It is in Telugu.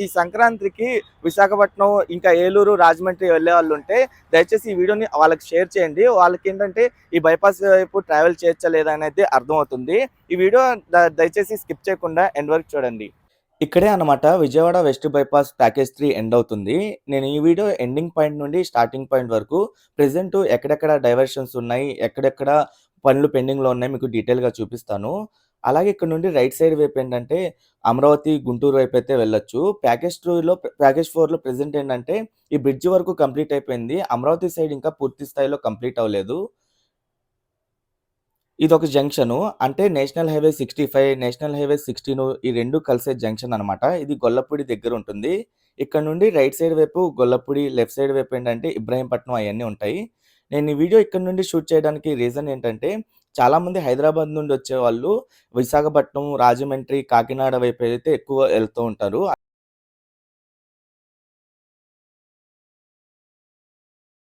ఈ సంక్రాంతికి విశాఖపట్నం ఇంకా ఏలూరు, రాజమండ్రి వెళ్ళేవాళ్ళుంటే దయచేసి ఈ వీడియోని వాళ్ళకి షేర్ చేయండి. వాళ్ళకేంటంటే ఈ బైపాస్ వైపు ట్రావెల్ చేయొచ్చా లేదా అనేది అర్థమవుతుంది. ఈ వీడియో దయచేసి స్కిప్ చేయకుండా ఎండ్ వరకు చూడండి. ఇక్కడే అన్నమాట Vijayawada west bypass package 3 end అవుతుంది. నేను ఈ వీడియో ఎండింగ్ పాయింట్ నుండి స్టార్టింగ్ పాయింట్ వరకు ప్రెజెంట్ ఎక్కడెక్కడ డైవర్షన్స్ ఉన్నాయి, ఎక్కడెక్కడ పనులు పెండింగ్‌లో ఉన్నాయి మీకు డీటెయిల్‌గా చూపిస్తాను. అలాగే ఇక్కడ నుండి రైట్ సైడ్ వైపు ఏంటంటే అమరావతి, గుంటూరు వైపు అయితే వెళ్ళొచ్చు. ప్యాకేజ్ 4లో ప్రెజెంట్ ఏంటంటే ఈ బ్రిడ్జ్ వరకు కంప్లీట్ అయిపోయింది. అమరావతి సైడ్ ఇంకా పూర్తి స్థాయిలో కంప్లీట్ అవ్వలేదు. ఇదొక జంక్షను. అంటే నేషనల్ హైవే 65, నేషనల్ హైవే 16 ఈ 2 కలిసే జంక్షన్ అనమాట. ఇది గొల్లపూడి దగ్గరుంటుంది. ఇక్కడ నుండి రైట్ సైడ్ వైపు గొల్లపూడి, లెఫ్ట్ సైడ్ వైపు ఏంటంటే ఇబ్రహీంపట్నం అయన్నీ ఉంటాయి. నేను ఈ వీడియో ఇక్కడ నుండి షూట్ చేయడానికి రీజన్ ఏంటంటే, చాలామంది హైదరాబాద్ నుండి వచ్చేవాళ్ళు విశాఖపట్నం, రాజమండ్రి, కాకినాడ వైపు అయితే ఎక్కువ ఎళ్తూ ఉంటారు.